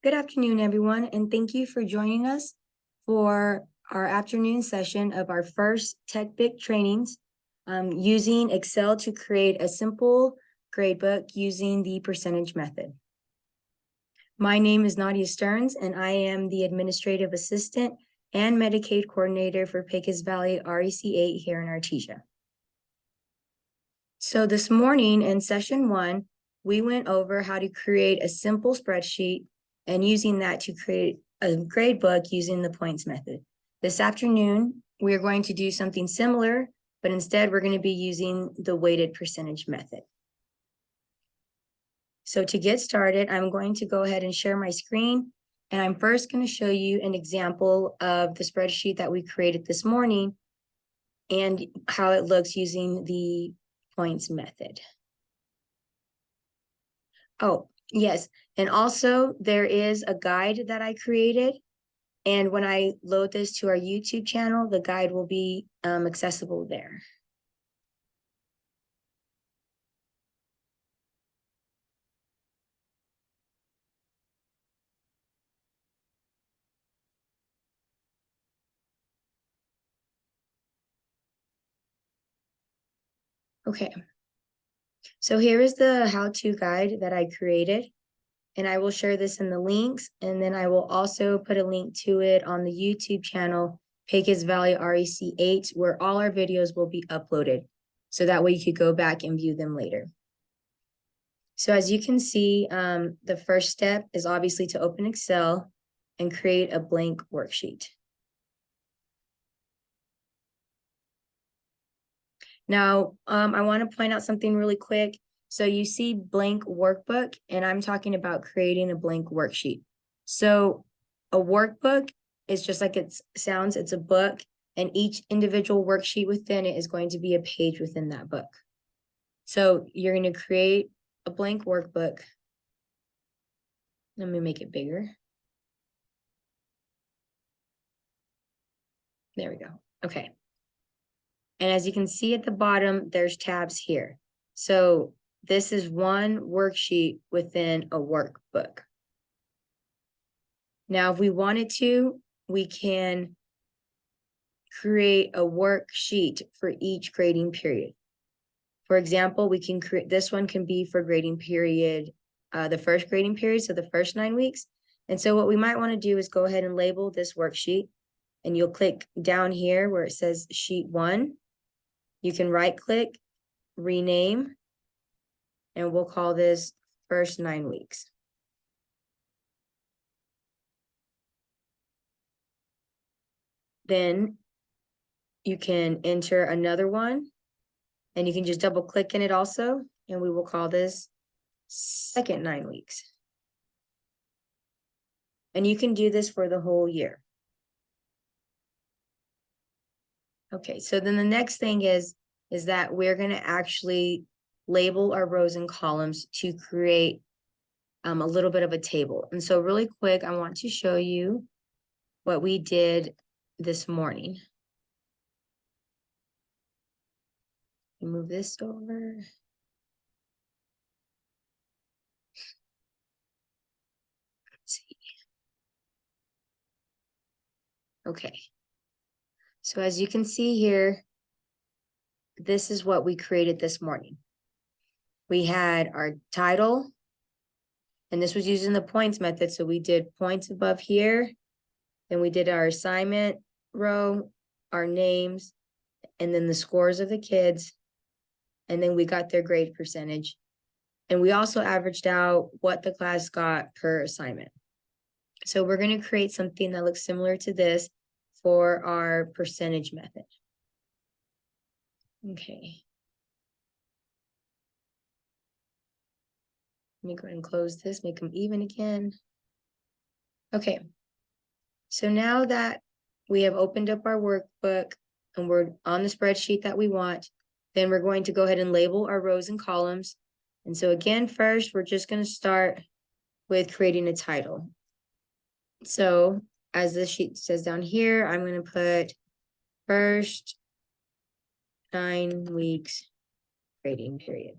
Good afternoon, everyone, and thank you for joining us for our afternoon session of our first TechBit trainings using Excel to create a simple gradebook using the percentage method. My name is Nadia Stearns, and I am the Administrative Assistant and Medicaid Coordinator for Pecos Valley REC 8 here in Artesia. So this morning in session 1, we went over how to create a simple spreadsheet and using that to create a gradebook using the points method. This afternoon, we are going to do something similar, but instead we're going to be using the weighted percentage method. So to get started, I'm going to go ahead and share my screen, and I'm first going to show you an example of the spreadsheet that we created this morning and how it looks using the points method. Oh, yes. And also there is a guide that I created. And when I load this to our YouTube channel, the guide will be accessible there. Okay. So here is the how-to guide that I created. And I will share this in the links. And then I will also put a link to it on the YouTube channel, Pecos Valley REC 8, where all our videos will be uploaded. So that way you could go back and view them later. So as you can see, the first step is obviously to open Excel and create a blank worksheet. Now, I want to point out something really quick. So you see blank workbook, and I'm talking about creating a blank worksheet. So a workbook is just like it sounds, it's a book, and each individual worksheet within it is going to be a page within that book. So you're going to create a blank workbook. Let me make it bigger. There we go. Okay. And as you can see at the bottom, there's tabs here. So this is one worksheet within a workbook. Now, if we wanted to, we can create a worksheet for each grading period. For example, we can create, this one can be for grading period, the first grading period, so the first 9 weeks. And so what we might want to do is go ahead and label this worksheet, and you'll click down here where it says sheet 1. You can right click, rename, and we'll call this first 9 weeks. Then you can enter another one, and you can just double click in it also, and we will call this second 9 weeks. And you can do this for the whole year. Okay, so then the next thing is that we're going to actually label our rows and columns to create a little bit of a table. And so really quick, I want to show you what we did this morning. Move this over. Let's see. Okay. So as you can see here, this is what we created this morning. We had our title, and this was using the points method. So we did points above here. Then we did our assignment row, our names, and then the scores of the kids. And then we got their grade percentage. And we also averaged out what the class got per assignment. So we're going to create something that looks similar to this for our percentage method. Okay. Let me go ahead and close this, make them even again. Okay. So now that we have opened up our workbook and we're on the spreadsheet that we want, then we're going to go ahead and label our rows and columns. And so again, first, we're just going to start with creating a title. So as this sheet says down here, I'm going to put first 9 weeks grading period.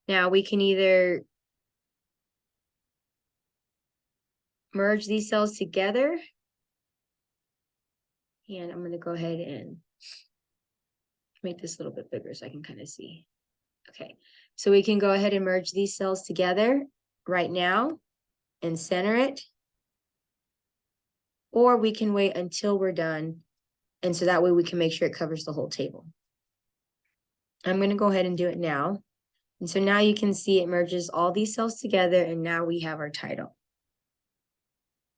Now we can either merge these cells together. And I'm going to go ahead and make this a little bit bigger so I can kind of see. Okay, so we can go ahead and merge these cells together right now and center it. Or we can wait until we're done. And so that way we can make sure it covers the whole table. I'm going to go ahead and do it now. And so now you can see it merges all these cells together, and now we have our title.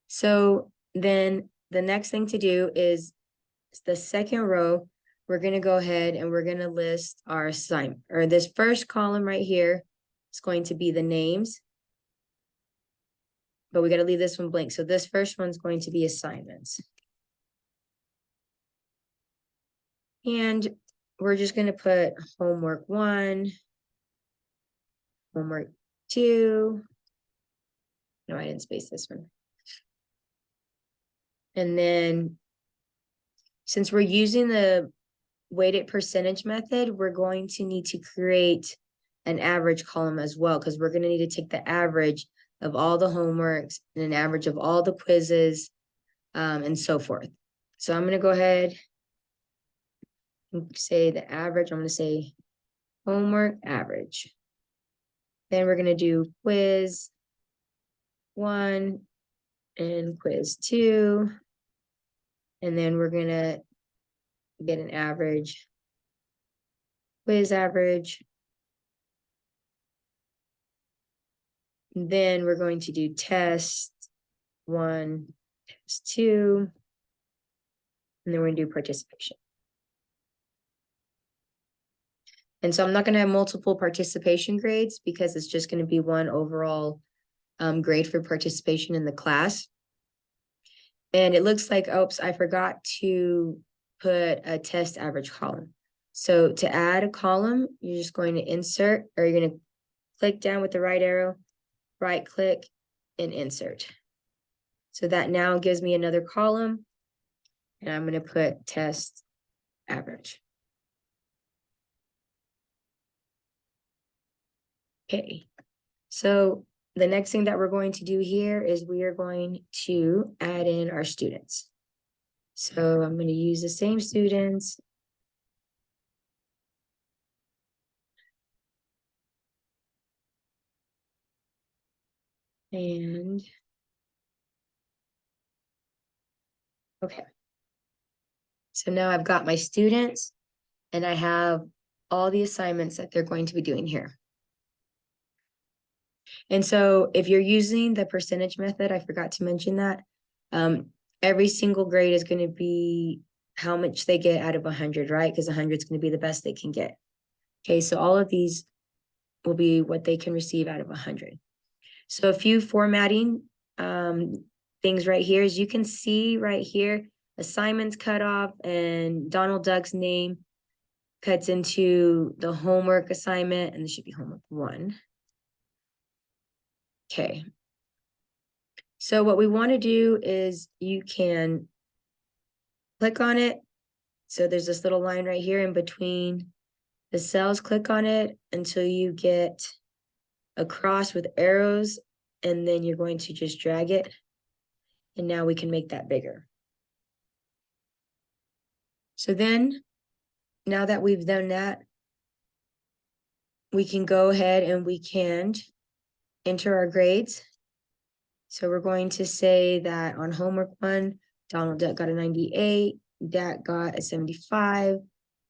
So then the next thing to do is the second row, we're going to go ahead and we're going to list our assignment, or this first column right here is going to be the names, but we got to leave this one blank. So this first one's going to be assignments. And we're just going to put homework 1, homework 2. No, I didn't space this one. And then since we're using the weighted percentage method, we're going to need to create an average column as well, because we're going to need to take the average of all the homeworks and an average of all the quizzes, and so forth. So I'm going to go ahead and say the average. I'm going to say homework average. Then we're going to do quiz 1 and quiz 2. And then we're going to get an average, quiz average. Then we're going to do test 1, test 2, and then we're going to do participation. And so I'm not going to have multiple participation grades because it's just going to be one overall grade for participation in the class. And it looks like, oops, I forgot to put a test average column. So to add a column, you're just going to insert, or you're going to click down with the right arrow, right click, and insert. So that now gives me another column, and I'm going to put test average. Okay, so the next thing that we're going to do here is we are going to add in our students. So I'm going to use the same students. And okay. So now I've got my students and I have all the assignments that they're going to be doing here. And so if you're using the percentage method, I forgot to mention that, every single grade is going to be how much they get out of 100, right? Because 100 is going to be the best they can get. Okay, so all of these will be what they can receive out of 100. So a few formatting things right here is you can see right here, assignments cut off and Donald Duck's name cuts into the homework assignment, and this should be homework 1. Okay. So what we want to do is you can click on it. So there's this little line right here in between the cells. Click on it until you get a cross with arrows, and then you're going to just drag it. And now we can make that bigger. So then, now that we've done that, we can go ahead and we can enter our grades. So we're going to say that on homework 1, Donald Duck got a 98, Dak got a 75,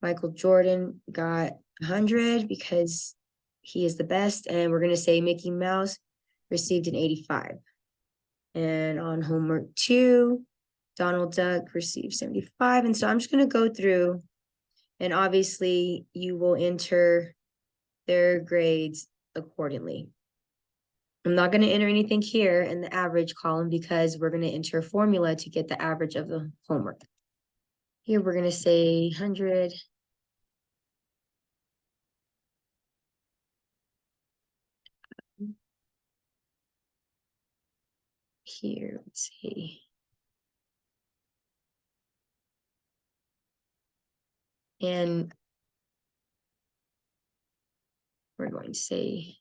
Michael Jordan got 100 because he is the best. And we're going to say Mickey Mouse received an 85. And on homework 2, Donald Duck received 75. And so I'm just going to go through, and obviously you will enter their grades accordingly. I'm not going to enter anything here in the average column because we're going to enter a formula to get the average of the homework. Here we're going to say 100. Here, let's see. And we're going to say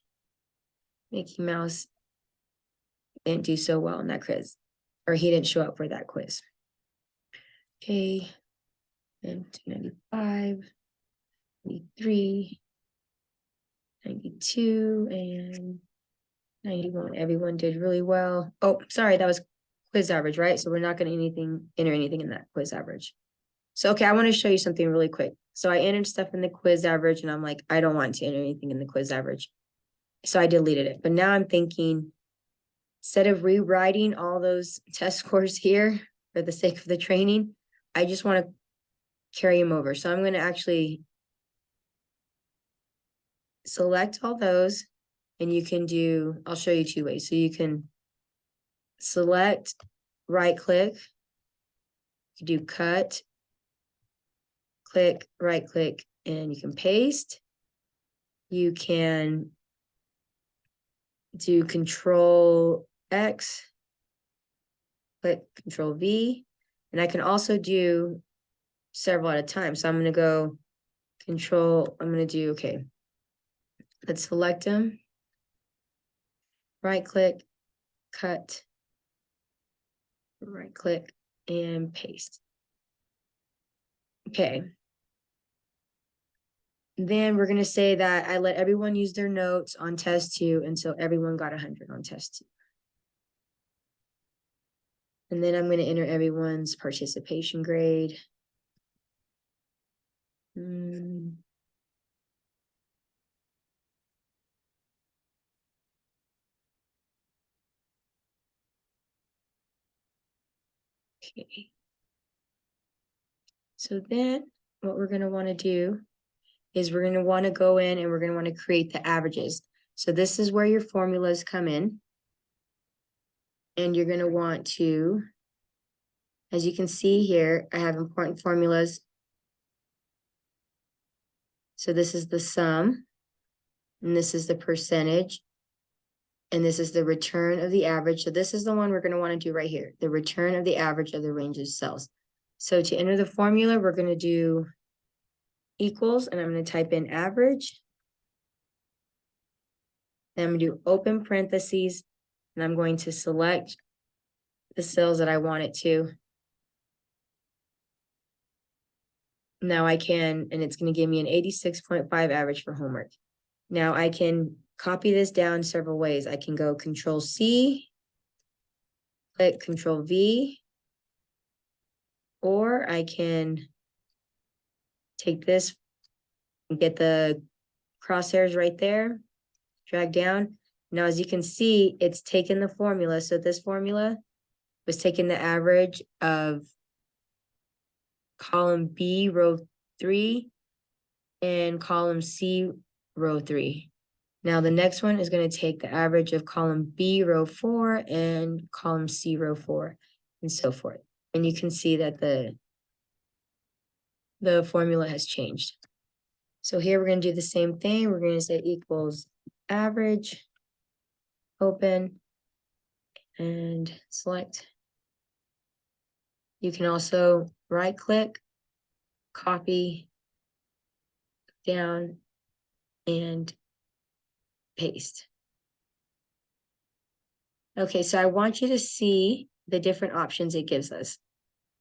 Mickey Mouse didn't do so well in that quiz, or he didn't show up for that quiz. Okay, and 295, 93, 92, and 91. Everyone did really well. Oh, sorry, that was quiz average, right? So we're not going to enter anything in that quiz average. So, okay, I want to show you something really quick. So I entered stuff in the quiz average, and I'm like, I don't want to enter anything in the quiz average. So I deleted it. But now I'm thinking, instead of rewriting all those test scores here for the sake of the training, I just want to carry them over. So I'm going to actually select all those, and you can do, I'll show you two ways. So you can select, right click, you do cut, click, right click, and you can paste. You can do Control X, click Control V, and I can also do several at a time. So I'm going to go I'm going to do, okay, let's select them, right click, cut, right click, and paste. Okay. Then we're going to say that I let everyone use their notes on test 2, and so everyone got 100 on test 2. And then I'm going to enter everyone's participation grade. Okay. So then what we're going to want to do is we're going to want to go in and we're going to want to create the averages. So this is where your formulas come in. And you're going to want to, as you can see here, I have important formulas. So this is the sum, and this is the percentage, and this is the return of the average. So this is the one we're going to want to do right here, the return of the average of the range of cells. So to enter the formula, we're going to do equals, and I'm going to type in average. Then I'm going to do open parentheses, and I'm going to select the cells that I want it to. Now I can, and it's going to give me an 86.5 average for homework. Now I can copy this down several ways. I can go Control C, click Control V, or I can take this and get the crosshairs right there, drag down. Now, as you can see, it's taken the formula. So this formula was taking the average of column B, row 3, and column C, row 3. Now the next one is going to take the average of column B, row 4, and column C, row 4, and so forth. And you can see that the formula has changed. So here we're going to do the same thing. We're going to say equals average, open, and select. You can also right click, copy down, and paste. Okay, so I want you to see the different options it gives us.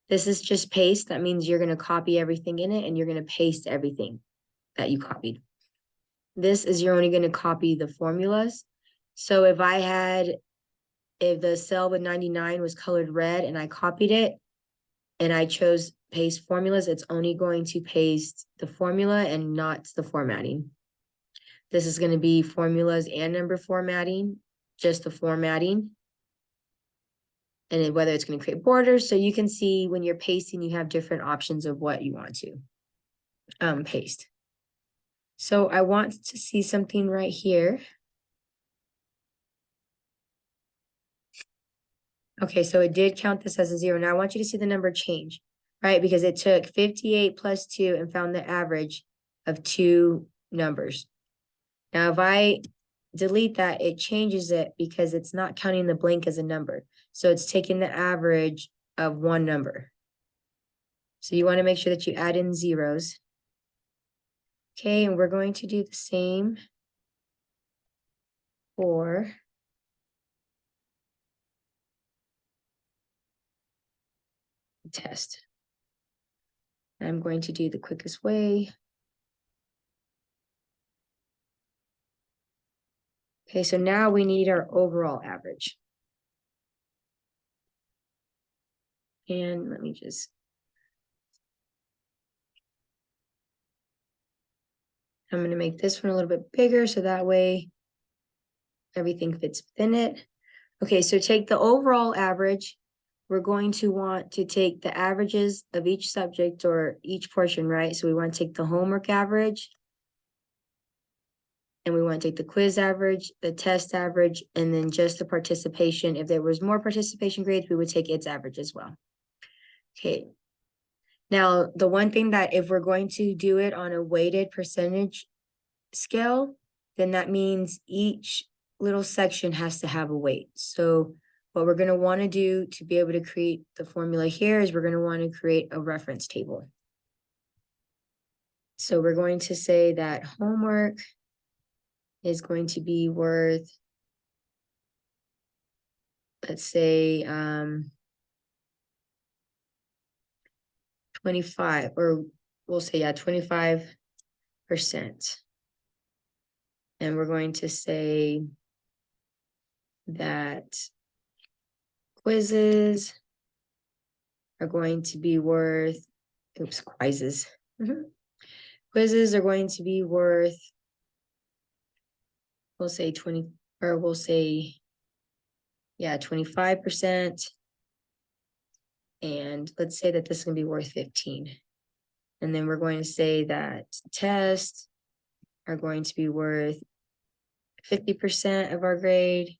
This is just paste. That means you're going to copy everything in it and you're going to paste everything that you copied. This is you're only going to copy the formulas. So if the cell with 99 was colored red and I copied it and I chose paste formulas, it's only going to paste the formula and not the formatting. This is going to be formulas and number formatting, just the formatting. And whether it's going to create borders. So you can see when you're pasting, you have different options of what you want to paste. So I want to see something right here. Okay, so it did count this as a 0. Now I want you to see the number change, right? Because it took 58 plus 2 and found the average of 2 numbers. Now, if I delete that, it changes it because it's not counting the blank as a number. So it's taking the average of 1 number. So you want to make sure that you add in zeros. Okay, and we're going to do the same for test. I'm going to do the quickest way. Okay, so now we need our overall average. And let me just, I'm going to make this one a little bit bigger so that way everything fits within it. Okay, so take the overall average. We're going to want to take the averages of each subject or each portion, right? So we want to take the homework average, and we want to take the quiz average, the test average, and then just the participation. If there was more participation grades, we would take its average as well. Okay. Now, the one thing that if we're going to do it on a weighted percentage scale, then that means each little section has to have a weight. So what we're going to want to do to be able to create the formula here is we're going to want to create a reference table. So we're going to say that homework is going to be worth, let's say, 25, or we'll say, yeah, 25%. And we're going to say that quizzes are going to be worth, quizzes. Quizzes are going to be worth, we'll say 20, or we'll say, yeah, 25%. And let's say that this is going to be worth 15. And then we're going to say that tests are going to be worth 50% of our grade,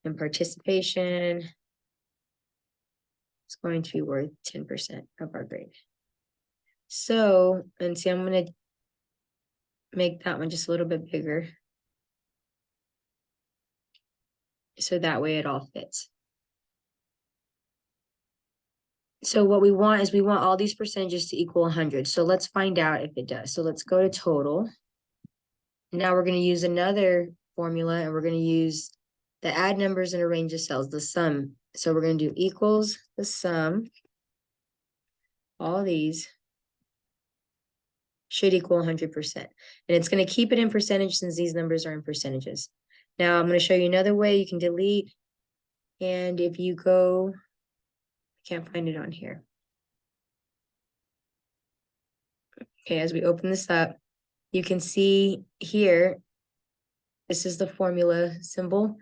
and participation is going to be worth 10% of our grade. So, and see, I'm going to make that one just a little bit bigger, so that way it all fits. So what we want is we want all these percentages to equal 100. So let's find out if it does. So let's go to total. Now we're going to use another formula, and we're going to use the add numbers in a range of cells, the sum. So we're going to do equals the sum. All these should equal 100%. And it's going to keep it in percentage since these numbers are in percentages. Now I'm going to show you another way you can delete. And if you go, I can't find it on here. Okay, as we open this up, you can see here, this is the formula symbol.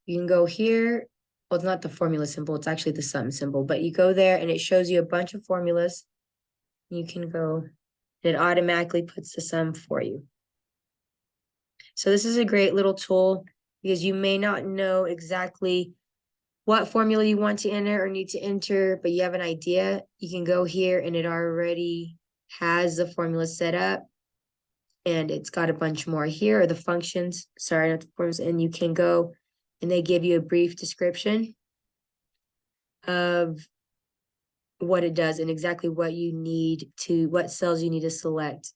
You can go here. Well, it's not the formula symbol, it's actually the sum symbol, but you go there and it shows you a bunch of formulas. You can go, and it automatically puts the sum for you. So this is a great little tool because you may not know exactly what formula you want to enter or need to enter, but you have an idea. You can go here and it already has the formula set up, and it's got a bunch more. Here are the functions, sorry, not the formulas, and you can go and they give you a brief description of what it does and exactly what you need to, what cells you need to select,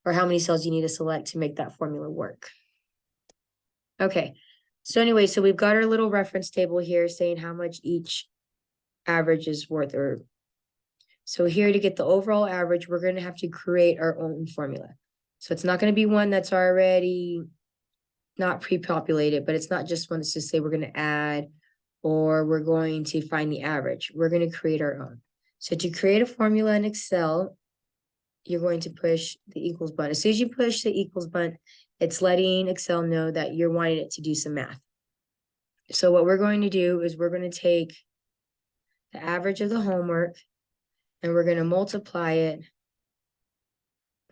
or how many cells you need to select to make that formula work. Okay, so anyway, so we've got our little reference table here saying how much each average is worth. Or so here, to get the overall average, we're going to have to create our own formula. So it's not going to be one that's already not pre-populated, but it's not just one that's just say we're going to add or we're going to find the average. We're going to create our own. So to create a formula in Excel, you're going to push the equals button. As soon as you push the equals button, it's letting Excel know that you're wanting it to do some math. So what we're going to do is we're going to take the average of the homework and we're going to multiply it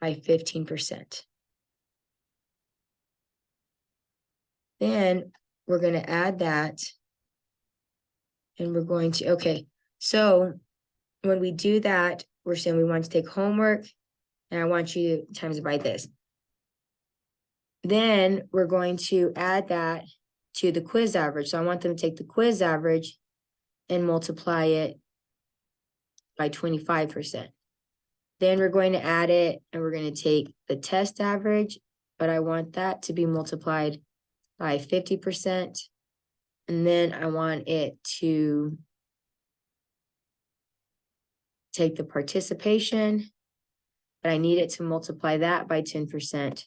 by 15%. Then we're going to add that, and we're going to, okay, so when we do that, we're saying we want to take homework, and I want you to times it by this. Then we're going to add that to the quiz average. So I want them to take the quiz average and multiply it by 25%. Then we're going to add it, and we're going to take the test average, but I want that to be multiplied by 50%. And then I want it to take the participation, but I need it to multiply that by 10%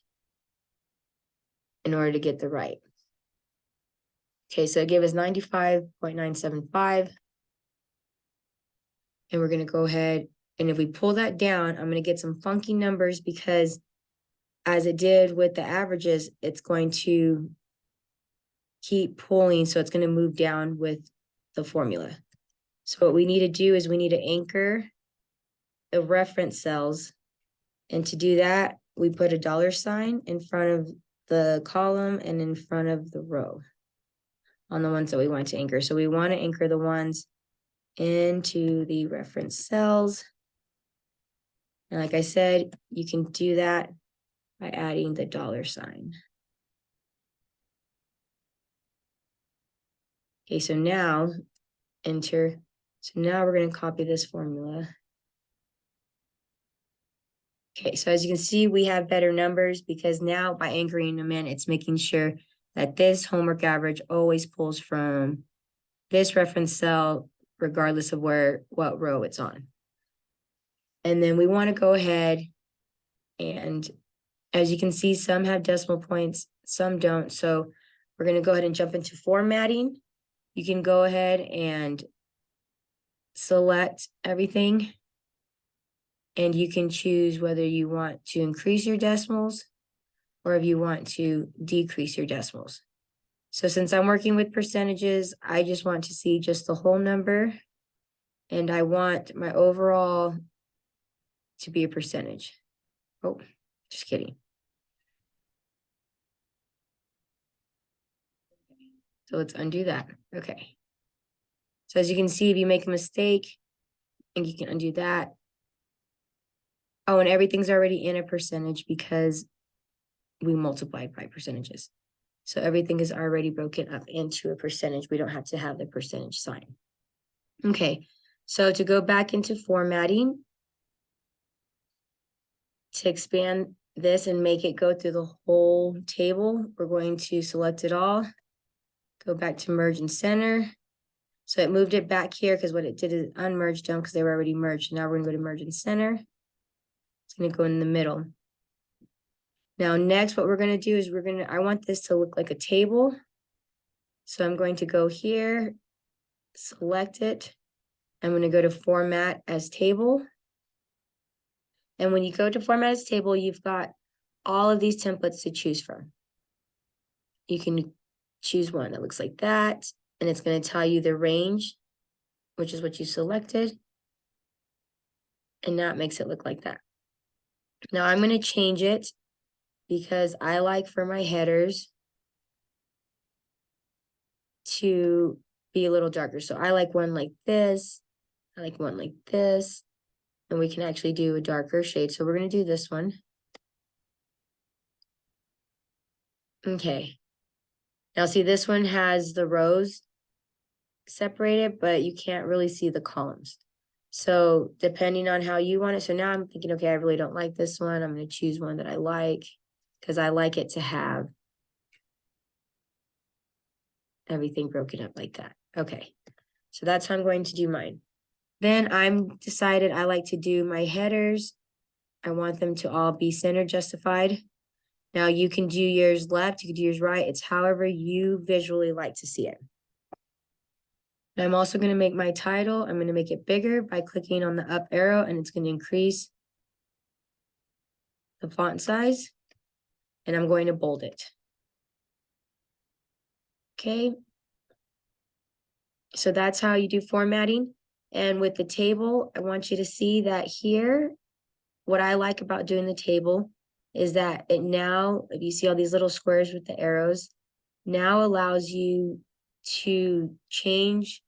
in order to get the right. Okay, so it gave us 95.975. And we're going to go ahead, and if we pull that down, I'm going to get some funky numbers because as it did with the averages, it's going to keep pulling, so it's going to move down with the formula. So what we need to do is we need to anchor the reference cells. And to do that, we put a $sign in front of the column and in front of the row on the ones that we want to anchor. So we want to anchor the ones into the reference cells. And like I said, you can do that by adding the $sign. Okay, so now enter. So now we're going to copy this formula. Okay, so as you can see, we have better numbers because now by anchoring them in, it's making sure that this homework average always pulls from this reference cell, regardless of what row it's on. And then we want to go ahead and, as you can see, some have decimal points, some don't. So we're going to go ahead and jump into formatting. You can go ahead and select everything, and you can choose whether you want to increase your decimals or if you want to decrease your decimals. So since I'm working with percentages, I just want to see just the whole number, and I want my overall to be a percentage. Oh, just kidding. So let's undo that. Okay. So as you can see, if you make a mistake, and you can undo that. Oh, and everything's already in a percentage because we multiplied by percentages. So everything is already broken up into a percentage. We don't have to have the percentage sign. Okay, so to go back into formatting, to expand this and make it go through the whole table, we're going to select it all, go back to merge and center. So it moved it back here because what it did is unmerged them because they were already merged. Now we're going to go to merge and center. It's going to go in the middle. Now, next, what we're going to do is I want this to look like a table. So I'm going to go here, select it. I'm going to go to format as table. And when you go to format as table, you've got all of these templates to choose from. You can choose one that looks like that, and it's going to tell you the range, which is what you selected. And now it makes it look like that. Now I'm going to change it because I like for my headers to be a little darker. So I like one like this. I like one like this. And we can actually do a darker shade. So we're going to do this one. Okay. Now see, this one has the rows separated, but you can't really see the columns. So depending on how you want it. So now I'm thinking, okay, I really don't like this one. I'm going to choose one that I like because I like it to have everything broken up like that. Okay. So that's how I'm going to do mine. Then I'm decided I like to do my headers. I want them to all be center justified. Now you can do yours left, you can do yours right. It's however you visually like to see it. I'm also going to make my title. I'm going to make it bigger by clicking on the up arrow, and it's going to increase the font size. And I'm going to bold it. Okay. So that's how you do formatting. And with the table, I want you to see that here, what I like about doing the table is that it now, if you see all these little squares with the arrows, now allows you to change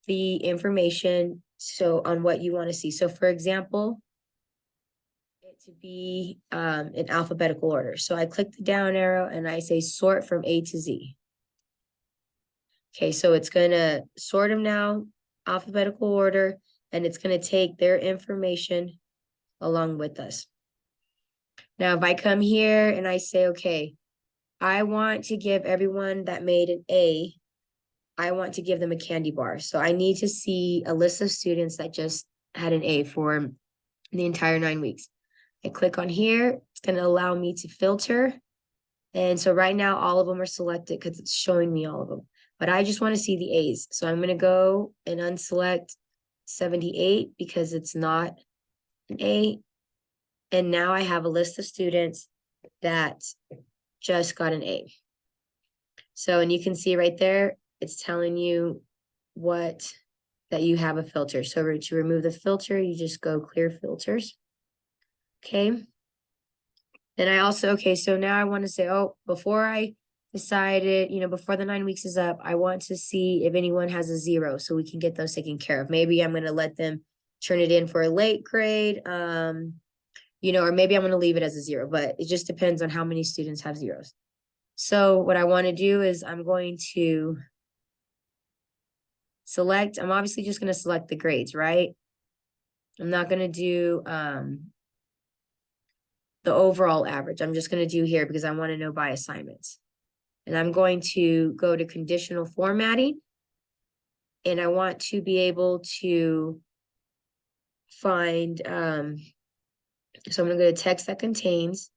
the information so on what you want to see. So for example, it to be in alphabetical order. So I click the down arrow and I say sort from A to Z. Okay, so it's going to sort them now, alphabetical order, and it's going to take their information along with us. Now, if I come here and I say, okay, I want to give everyone that made an A, I want to give them a candy bar. So I need to see a list of students that just had an A for the entire 9 weeks. I click on here, it's going to allow me to filter. And so right now, all of them are selected because it's showing me all of them. But I just want to see the A's. So I'm going to go and unselect 78 because it's not an A. And now I have a list of students that just got an A. So, and you can see right there, it's telling you that you have a filter. So to remove the filter, you just go clear filters. Okay. And I also, okay, so now I want to say, oh, before I decided, before the 9 weeks is up, I want to see if anyone has a 0 so we can get those taken care of. Maybe I'm going to let them turn it in for a late grade, or maybe I'm going to leave it as a 0, but it just depends on how many students have 0s. So what I want to do is I'm going to select, I'm obviously just going to select the grades, right? I'm not going to do the overall average. I'm just going to do here because I want to know by assignments. And I'm going to go to conditional formatting. And I want to be able to find, so I'm going to go to text that contains.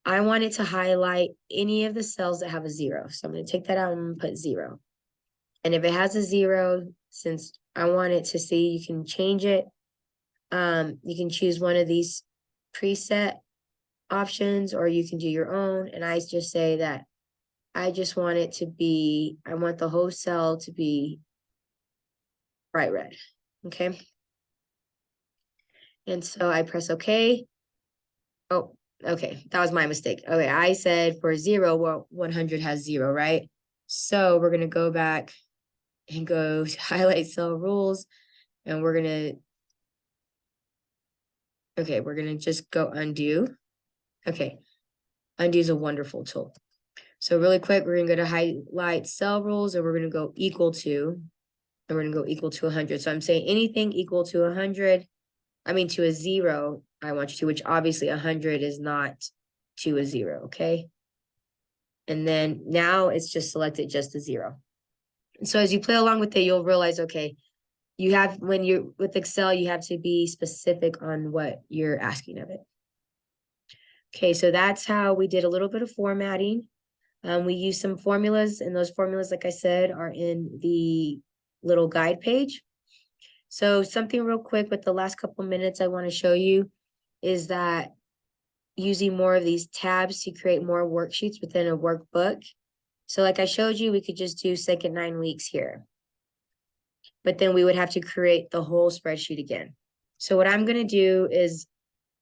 I want it to highlight any of the cells that have a 0. So I'm going to take that out and put 0. And if it has a 0, since I want it to see, you can change it. You can choose one of these preset options, or you can do your own. And I just say that I just want it to be, I want the whole cell to be bright red. Okay. And so I press OK. Oh, okay. That was my mistake. Okay. I said for 0, well, 100 has 0, right? So we're going to go back and go to highlight cell rules. And we're going to just go undo. Okay. Undo is a wonderful tool. So really quick, we're going to go to highlight cell rules, and we're going to go equal to, and we're going to go equal to 100. So I'm saying anything equal to 100, to a 0, I want you to, which obviously 100 is not to a 0, okay? And then now it's just selected just a 0. And so as you play along with it, you'll realize, okay, when you're with Excel, you have to be specific on what you're asking of it. Okay, so that's how we did a little bit of formatting. We used some formulas, and those formulas, like I said, are in the little guide page. So something real quick with the last couple minutes I want to show you is that using more of these tabs to create more worksheets within a workbook. So like I showed you, we could just do second 9 weeks here. But then we would have to create the whole spreadsheet again. So what I'm going to do is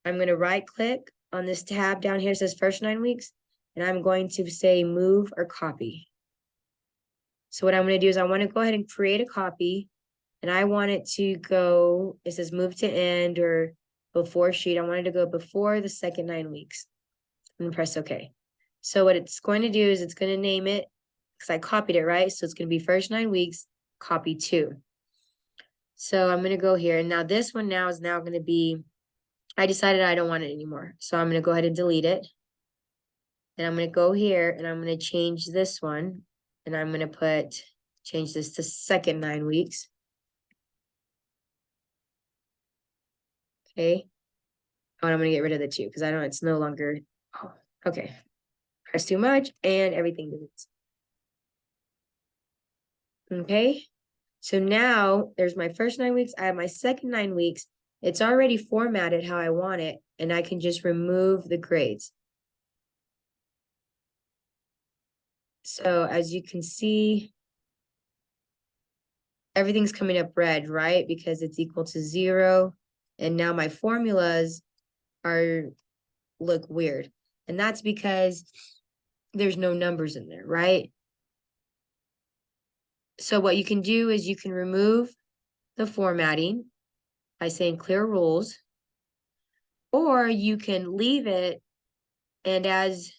I'm going to right click on this tab down here. It says first 9 weeks. And I'm going to say move or copy. So what I'm going to do is I want to go ahead and create a copy. And I want it to go, it says move to end or before sheet. I want it to go before the second 9 weeks. I'm going to press OK. So what it's going to do is it's going to name it, because I copied it, right? So it's going to be first 9 weeks, copy 2. So I'm going to go here. And now this one now is going to be, I decided I don't want it anymore. So I'm going to go ahead and delete it. And I'm going to go here and I'm going to change this one. And I'm going to change this to second 9 weeks. Okay. Oh, and I'm going to get rid of the 2 because I know it's no longer, oh, okay. Press too much and everything deletes. Okay. So now there's my first 9 weeks. I have my second 9 weeks. It's already formatted how I want it. And I can just remove the grades. So as you can see, everything's coming up red, right? Because it's equal to 0. And now my formulas look weird. And that's because there's no numbers in there, right? So what you can do is you can remove the formatting by saying clear rules, or you can leave it, and as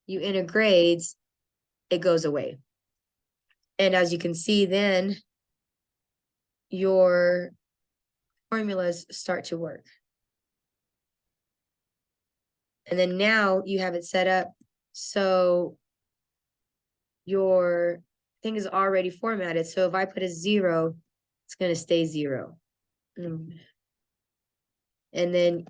you enter grades, it goes away. And as you can see, then your formulas start to work. And then now you have it set up so your thing is already formatted. So if I put a 0, it's going to stay 0. And then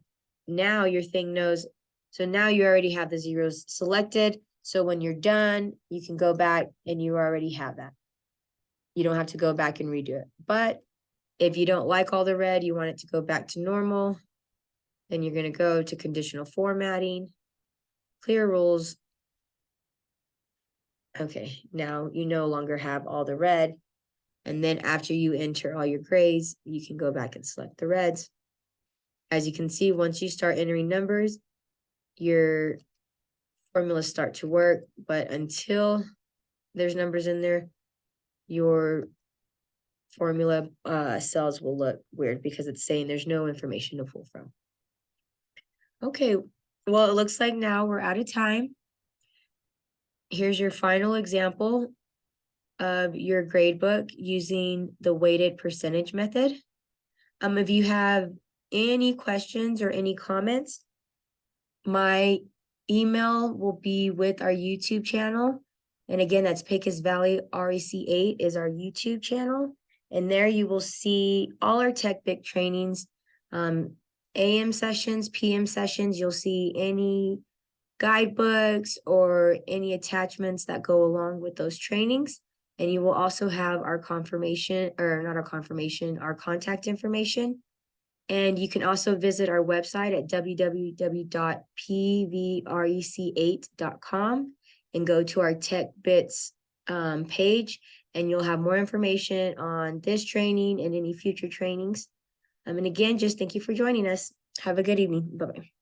now your thing knows. So now you already have the zeros selected. So when you're done, you can go back and you already have that. You don't have to go back and redo it. But if you don't like all the red, you want it to go back to normal, then you're going to go to conditional formatting, clear rules. Okay, now you no longer have all the red. And then after you enter all your grades, you can go back and select the reds. As you can see, once you start entering numbers, your formulas start to work. But until there's numbers in there, your formula cells will look weird because it's saying there's no information to pull from. Okay, well, it looks like now we're out of time. Here's your final example of your gradebook using the weighted percentage method. If you have any questions or any comments, my email will be with our YouTube channel. And again, that's Pecos Valley REC8 is our YouTube channel. And there you will see all our Tech Bit trainings, AM sessions, PM sessions. You'll see any guidebooks or any attachments that go along with those trainings. And you will also have our confirmation, or not our confirmation, our contact information. And you can also visit our website at www.pvrec8.com and go to our Tech Bits page, and you'll have more information on this training and any future trainings. And again, just thank you for joining us. Have a good evening. Bye-bye.